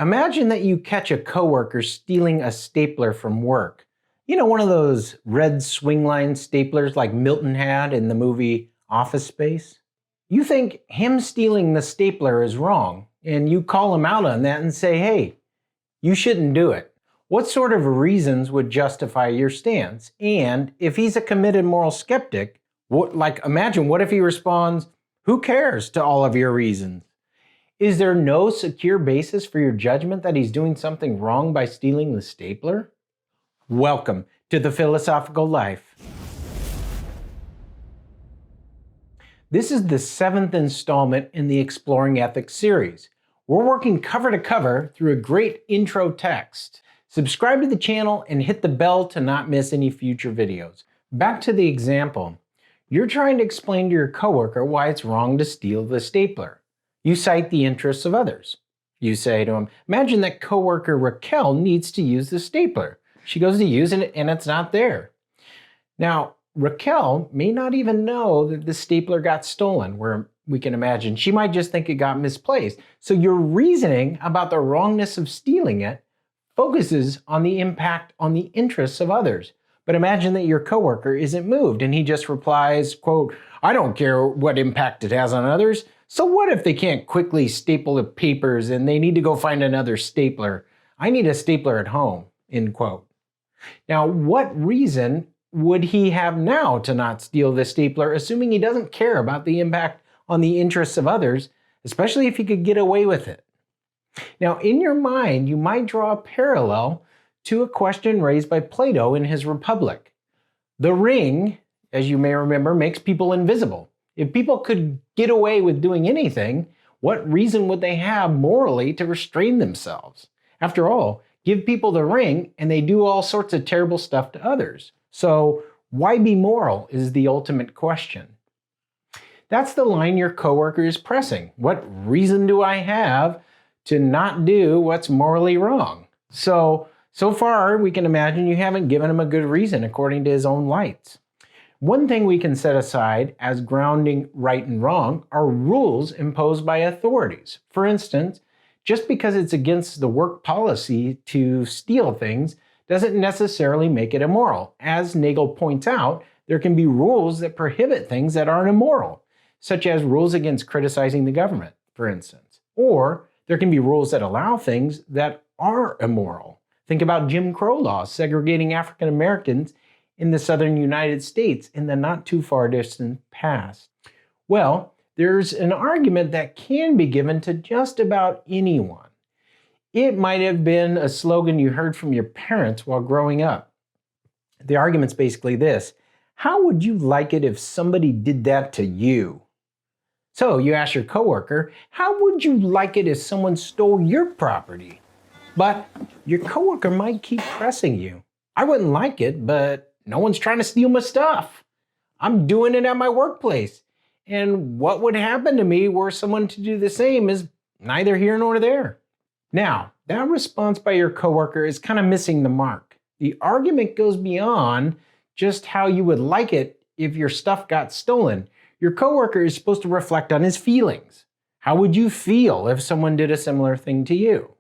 Imagine that you catch a coworker stealing a stapler from work. You know, one of those red swingline staplers like Milton had in the movie Office Space? You think him stealing the stapler is wrong, and you call him out on that and say, hey, you shouldn't do it. What sort of reasons would justify your stance? And if he's a committed moral skeptic, imagine what if he responds, who cares to all of your reasons? Is there no secure basis for your judgment that he's doing something wrong by stealing the stapler? Welcome to the Philosophical Life. This is the 7th installment in the Exploring Ethics series. We're working cover to cover through a great intro text. Subscribe to the channel and hit the bell to not miss any future videos. Back to the example. You're trying to explain to your coworker why it's wrong to steal the stapler. You cite the interests of others. You say to him, imagine that coworker Raquel needs to use the stapler. She goes to use it and it's not there. Now, Raquel may not even know that the stapler got stolen, where we can imagine she might just think it got misplaced. So your reasoning about the wrongness of stealing it focuses on the impact on the interests of others. But imagine that your coworker isn't moved and he just replies, quote, I don't care what impact it has on others. So what if they can't quickly staple the papers and they need to go find another stapler? I need a stapler at home, end quote. Now, what reason would he have now to not steal the stapler, assuming he doesn't care about the impact on the interests of others, especially if he could get away with it? Now, in your mind, you might draw a parallel to a question raised by Plato in his Republic. The ring, as you may remember, makes people invisible. If people could get away with doing anything, what reason would they have morally to restrain themselves? After all, give people the ring and they do all sorts of terrible stuff to others. So why be moral is the ultimate question. That's the line your coworker is pressing. What reason do I have to not do what's morally wrong? So far we can imagine you haven't given him a good reason according to his own lights. One thing we can set aside as grounding right and wrong are rules imposed by authorities. For instance, just because it's against the work policy to steal things doesn't necessarily make it immoral. As Nagel points out, there can be rules that prohibit things that aren't immoral, such as rules against criticizing the government, for instance. Or there can be rules that allow things that are immoral. Think about Jim Crow laws segregating African Americans in the southern United States in the not too far distant past. Well, there's an argument that can be given to just about anyone. It might have been a slogan you heard from your parents while growing up. The argument's basically this: how would you like it if somebody did that to you? So you ask your coworker, how would you like it if someone stole your property? But your coworker might keep pressing you. I wouldn't like it, but no one's trying to steal my stuff. I'm doing it at my workplace. And what would happen to me were someone to do the same is neither here nor there. Now, that response by your coworker is kind of missing the mark. The argument goes beyond just how you would like it if your stuff got stolen. Your coworker is supposed to reflect on his feelings. How would you feel if someone did a similar thing to you?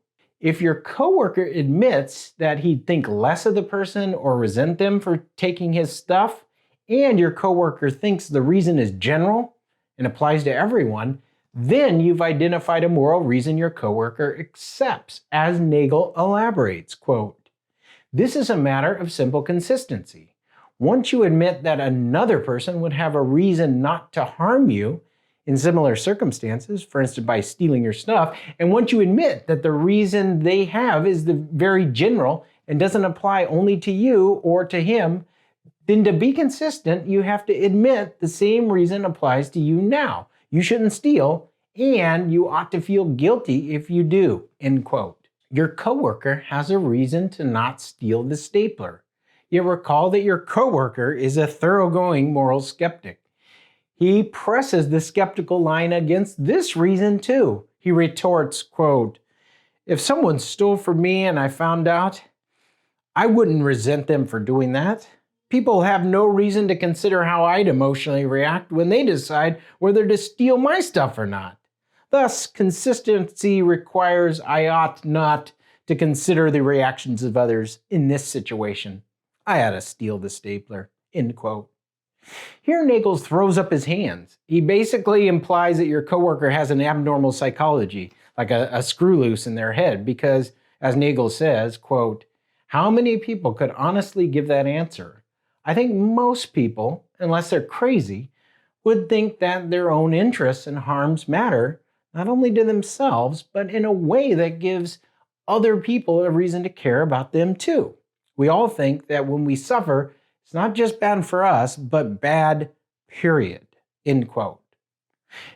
If your coworker admits that he'd think less of the person or resent them for taking his stuff, and your coworker thinks the reason is general and applies to everyone, then you've identified a moral reason your coworker accepts, as Nagel elaborates, quote, this is a matter of simple consistency. Once you admit that another person would have a reason not to harm you in similar circumstances, for instance, by stealing your stuff, and once you admit that the reason they have is the very general and doesn't apply only to you or to him, then to be consistent, you have to admit the same reason applies to you now. You shouldn't steal, and you ought to feel guilty if you do, end quote. Your coworker has a reason to not steal the stapler. Yet recall that your coworker is a thoroughgoing moral skeptic. He presses the skeptical line against this reason too. He retorts, quote, if someone stole from me and I found out, I wouldn't resent them for doing that. People have no reason to consider how I'd emotionally react when they decide whether to steal my stuff or not. Thus, consistency requires I ought not to consider the reactions of others in this situation. I ought to steal the stapler." End quote. Here Nagel throws up his hands. He basically implies that your coworker has an abnormal psychology, like a screw loose in their head, because, as Nagel says, quote, "How many people could honestly give that answer? I think most people, unless they're crazy, would think that their own interests and harms matter, not only to themselves, but in a way that gives other people a reason to care about them too. We all think that when we suffer, it's not just bad for us, but bad, period." End quote.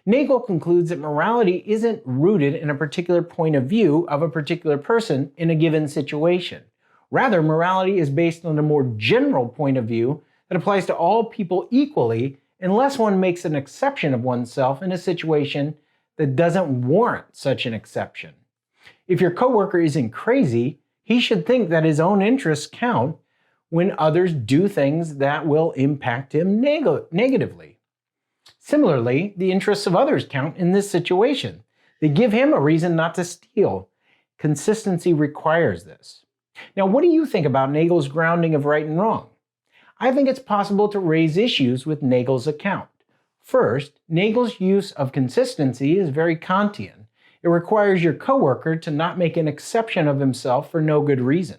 Nagel concludes that morality isn't rooted in a particular point of view of a particular person in a given situation. Rather, morality is based on a more general point of view that applies to all people equally, unless one makes an exception of oneself in a situation that doesn't warrant such an exception. If your coworker isn't crazy, he should think that his own interests count when others do things that will impact him negatively. Similarly, the interests of others count in this situation. They give him a reason not to steal. Consistency requires this. Now, what do you think about Nagel's grounding of right and wrong? I think it's possible to raise issues with Nagel's account. First, Nagel's use of consistency is very Kantian. It requires your coworker to not make an exception of himself for no good reason.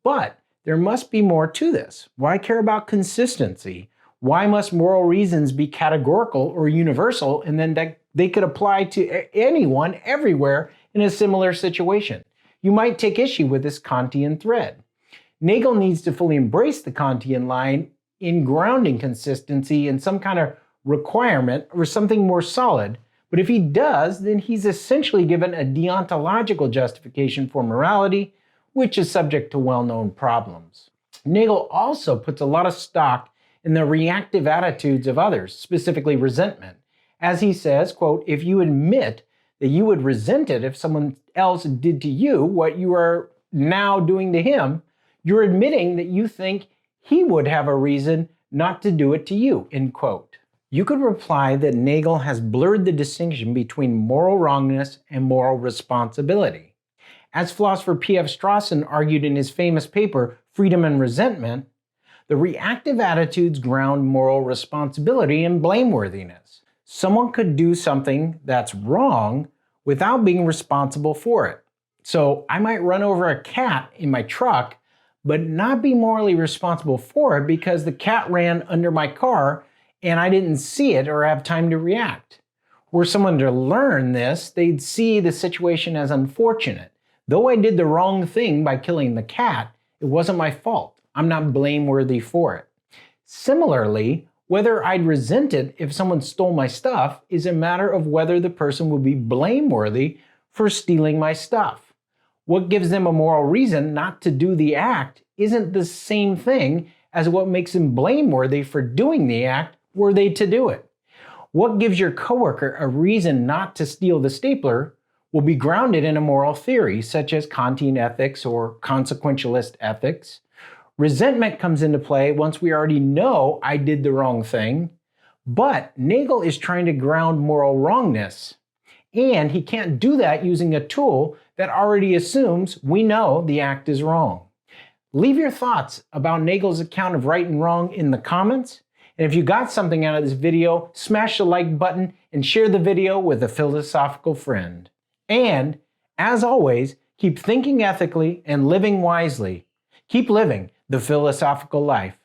But there must be more to this. Why care about consistency? Why must moral reasons be categorical or universal and then that they could apply to anyone, everywhere, in a similar situation? You might take issue with this Kantian thread. Nagel needs to fully embrace the Kantian line in grounding consistency in some kind of requirement or something more solid. But if he does, then he's essentially given a deontological justification for morality, which is subject to well-known problems. Nagel also puts a lot of stock in the reactive attitudes of others, specifically resentment. As he says, quote, "If you admit that you would resent it if someone else did to you what you are now doing to him, you're admitting that you think he would have a reason not to do it to you," end quote. You could reply that Nagel has blurred the distinction between moral wrongness and moral responsibility. As philosopher P.F. Strawson argued in his famous paper, Freedom and Resentment, the reactive attitudes ground moral responsibility and blameworthiness. Someone could do something that's wrong without being responsible for it. So I might run over a cat in my truck, but not be morally responsible for it because the cat ran under my car and I didn't see it or have time to react. Were someone to learn this, they'd see the situation as unfortunate. Though I did the wrong thing by killing the cat, it wasn't my fault. I'm not blameworthy for it. Similarly, whether I'd resent it if someone stole my stuff is a matter of whether the person would be blameworthy for stealing my stuff. What gives them a moral reason not to do the act isn't the same thing as what makes them blameworthy for doing the act were they to do it. What gives your coworker a reason not to steal the stapler will be grounded in a moral theory, such as Kantian ethics or consequentialist ethics. Resentment comes into play once we already know I did the wrong thing, but Nagel is trying to ground moral wrongness, and he can't do that using a tool that already assumes we know the act is wrong. Leave your thoughts about Nagel's account of right and wrong in the comments, and if you got something out of this video, smash the like button and share the video with a philosophical friend. And, as always, keep thinking ethically and living wisely. Keep living the philosophical life.